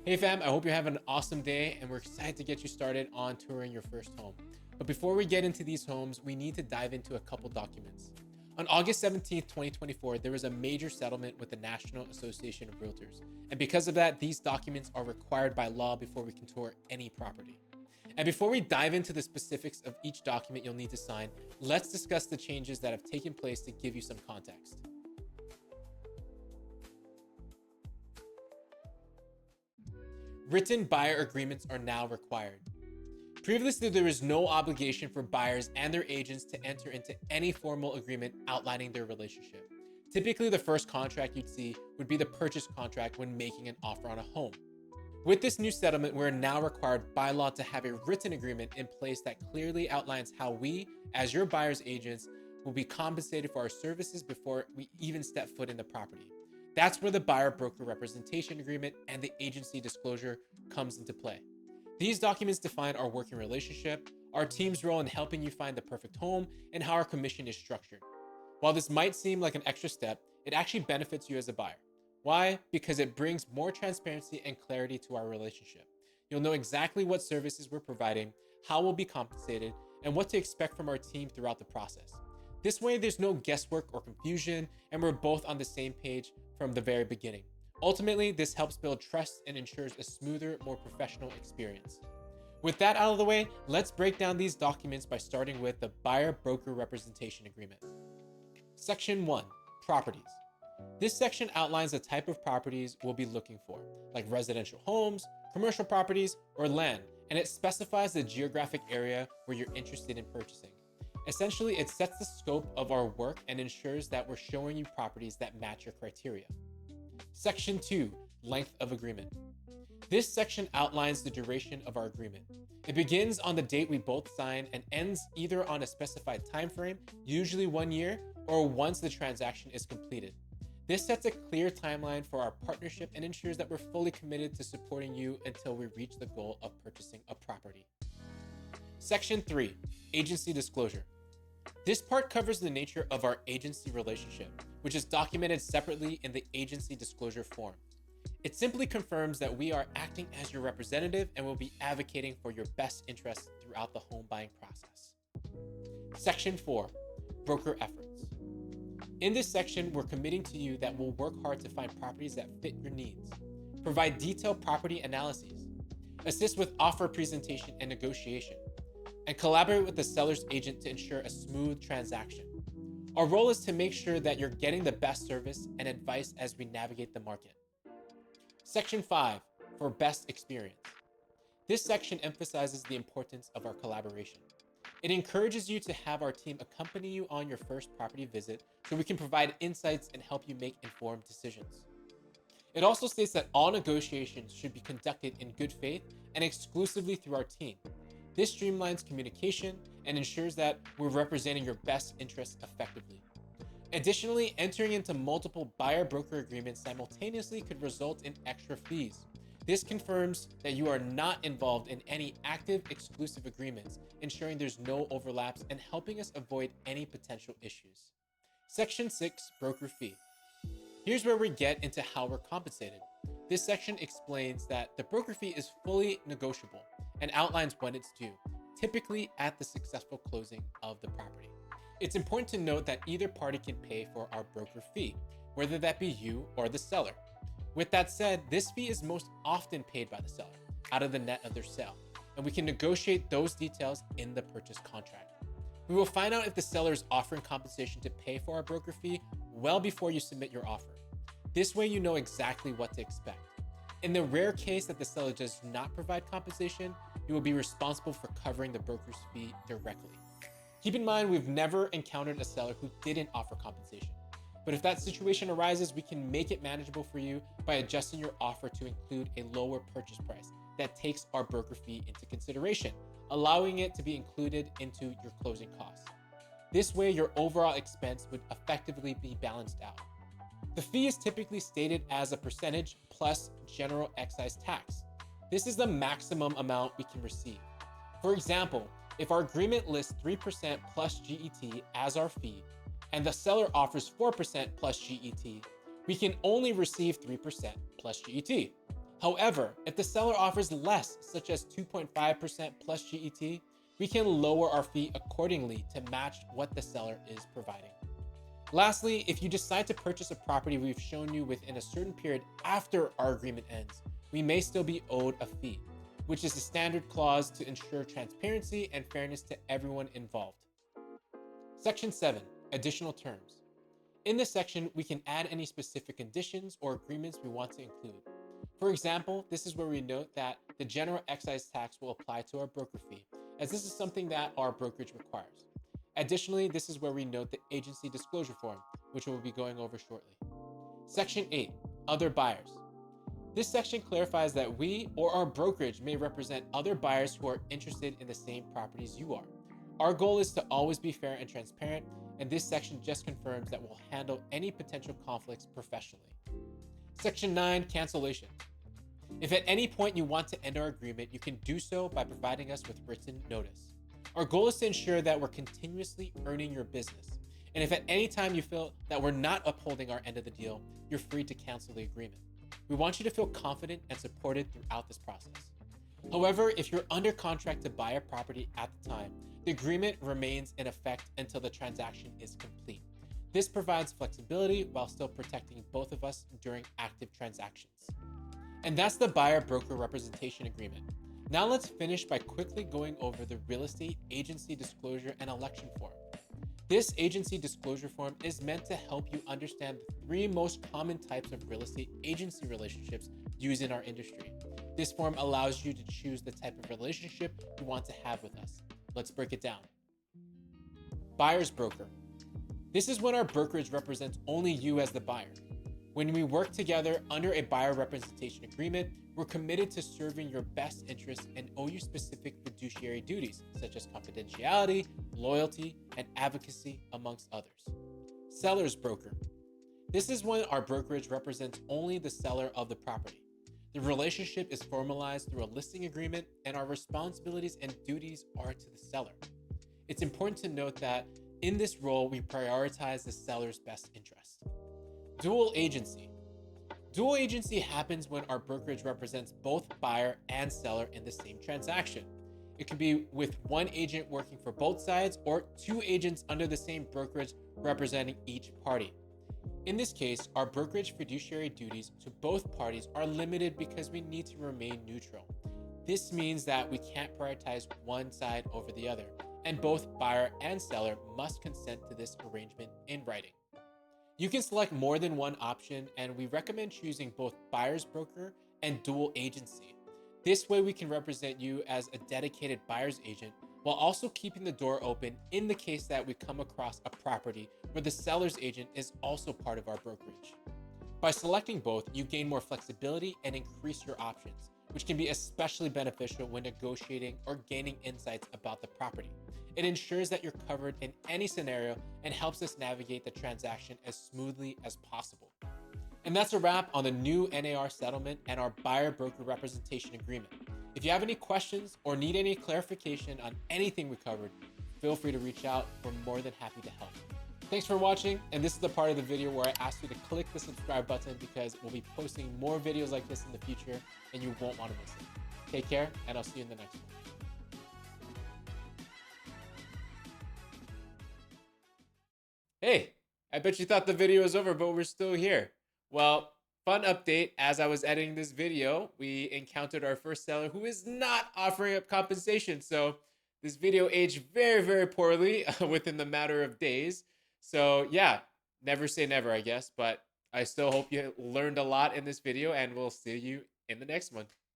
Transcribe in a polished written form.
Hey fam, I hope you're having an awesome day and we're excited to get you started on touring your first home. But before we get into these homes, we need to dive into a couple documents. On August 17th, 2024, there was a major settlement with the National Association of Realtors. And because of that, these documents are required by law before we can tour any property. And before we dive into the specifics of each document you'll need to sign, let's discuss the changes that have taken place to give you some context. Written buyer agreements are now required. Previously, there was no obligation for buyers and their agents to enter into any formal agreement outlining their relationship. Typically, the first contract you'd see would be the purchase contract when making an offer on a home. With this new settlement, we're now required by law to have a written agreement in place that clearly outlines how we, as your buyer's agents, will be compensated for our services before we even step foot in the property. That's where the buyer broker representation agreement and the agency disclosure comes into play. These documents define our working relationship, our team's role in helping you find the perfect home, and how our commission is structured. While this might seem like an extra step, it actually benefits you as a buyer. Why? Because it brings more transparency and clarity to our relationship. You'll know exactly what services we're providing, how we'll be compensated, and what to expect from our team throughout the process. This way, there's no guesswork or confusion, and we're both on the same page from the very beginning. Ultimately, this helps build trust and ensures a smoother, more professional experience. With that out of the way, let's break down these documents by starting with the Buyer Broker Representation Agreement. Section 1, Properties. This section outlines the type of properties we'll be looking for, like residential homes, commercial properties, or land, and it specifies the geographic area where you're interested in purchasing. Essentially, it sets the scope of our work and ensures that we're showing you properties that match your criteria. Section 2, Length of Agreement. This section outlines the duration of our agreement. It begins on the date we both sign and ends either on a specified time frame, usually 1 year, or once the transaction is completed. This sets a clear timeline for our partnership and ensures that we're fully committed to supporting you until we reach the goal of purchasing a property. Section 3, Agency Disclosure. This part covers the nature of our agency relationship, which is documented separately in the agency disclosure form. It simply confirms that we are acting as your representative and will be advocating for your best interests throughout the home buying process. Section 4, Broker Efforts. In this section, we're committing to you that we'll work hard to find properties that fit your needs, provide detailed property analyses, assist with offer presentation and negotiation, and collaborate with the seller's agent to ensure a smooth transaction. Our role is to make sure that you're getting the best service and advice as we navigate the market. Section 5, for best experience. This section emphasizes the importance of our collaboration. It encourages you to have our team accompany you on your first property visit so we can provide insights and help you make informed decisions. It also states that all negotiations should be conducted in good faith and exclusively through our team. This streamlines communication and ensures that we're representing your best interests effectively. Additionally, entering into multiple buyer-broker agreements simultaneously could result in extra fees. This confirms that you are not involved in any active exclusive agreements, ensuring there's no overlaps and helping us avoid any potential issues. Section 6, Broker Fee. Here's where we get into how we're compensated. This section explains that the broker fee is fully negotiable and outlines when it's due, typically at the successful closing of the property. It's important to note that either party can pay for our broker fee, whether that be you or the seller. With that said, this fee is most often paid by the seller out of the net of their sale, and we can negotiate those details in the purchase contract. We will find out if the seller is offering compensation to pay for our broker fee well before you submit your offer. This way you know exactly what to expect. In the rare case that the seller does not provide compensation, you will be responsible for covering the broker's fee directly. Keep in mind, we've never encountered a seller who didn't offer compensation. But if that situation arises, we can make it manageable for you by adjusting your offer to include a lower purchase price that takes our broker fee into consideration, allowing it to be included into your closing costs. This way, your overall expense would effectively be balanced out. The fee is typically stated as a percentage plus general excise tax. This is the maximum amount we can receive. For example, if our agreement lists 3% plus GET as our fee, and the seller offers 4% plus GET, we can only receive 3% plus GET. However, if the seller offers less, such as 2.5% plus GET, we can lower our fee accordingly to match what the seller is providing. Lastly, if you decide to purchase a property we've shown you within a certain period after our agreement ends, we may still be owed a fee, which is a standard clause to ensure transparency and fairness to everyone involved. Section 7, Additional Terms. In this section, we can add any specific conditions or agreements we want to include. For example, this is where we note that the general excise tax will apply to our broker fee, as this is something that our brokerage requires. Additionally, this is where we note the agency disclosure form, which we'll be going over shortly. Section 8, Other Buyers. This section clarifies that we or our brokerage may represent other buyers who are interested in the same properties you are. Our goal is to always be fair and transparent, and this section just confirms that we'll handle any potential conflicts professionally. Section 9, Cancellation. If at any point you want to end our agreement, you can do so by providing us with written notice. Our goal is to ensure that we're continuously earning your business. And if at any time you feel that we're not upholding our end of the deal, you're free to cancel the agreement. We want you to feel confident and supported throughout this process. However, if you're under contract to buy a property at the time, the agreement remains in effect until the transaction is complete. This provides flexibility while still protecting both of us during active transactions. And that's the buyer-broker representation agreement. Now let's finish by quickly going over the real estate agency disclosure and election form. This agency disclosure form is meant to help you understand the 3 most common types of real estate agency relationships used in our industry. This form allows you to choose the type of relationship you want to have with us. Let's break it down. Buyer's broker. This is when our brokerage represents only you as the buyer. When we work together under a buyer representation agreement, we're committed to serving your best interests and owe you specific fiduciary duties, such as confidentiality, loyalty, and advocacy, amongst others. Seller's broker. This is when our brokerage represents only the seller of the property. The relationship is formalized through a listing agreement, and our responsibilities and duties are to the seller. It's important to note that in this role, we prioritize the seller's best interest. Dual agency. Dual agency happens when our brokerage represents both buyer and seller in the same transaction. It can be with one agent working for both sides or 2 agents under the same brokerage representing each party. In this case, our brokerage fiduciary duties to both parties are limited because we need to remain neutral. This means that we can't prioritize one side over the other, and both buyer and seller must consent to this arrangement in writing. You can select more than one option, and we recommend choosing both buyer's broker and dual agency. This way we can represent you as a dedicated buyer's agent while also keeping the door open in the case that we come across a property where the seller's agent is also part of our brokerage. By selecting both, you gain more flexibility and increase your options, which can be especially beneficial when negotiating or gaining insights about the property. It ensures that you're covered in any scenario and helps us navigate the transaction as smoothly as possible. And that's a wrap on the new NAR settlement and our buyer-broker representation agreement. If you have any questions or need any clarification on anything we covered, feel free to reach out. We're more than happy to help. Thanks for watching, and this is the part of the video where I ask you to click the subscribe button because we'll be posting more videos like this in the future and you won't want to miss it. Take care, and I'll see you in the next one. Hey, I bet you thought the video was over, but we're still here. Well, fun update, as I was editing this video, we encountered our first seller who is not offering up compensation. So this video aged very, very poorly within the matter of days. So yeah, never say never, I guess, but I still hope you learned a lot in this video, and we'll see you in the next one.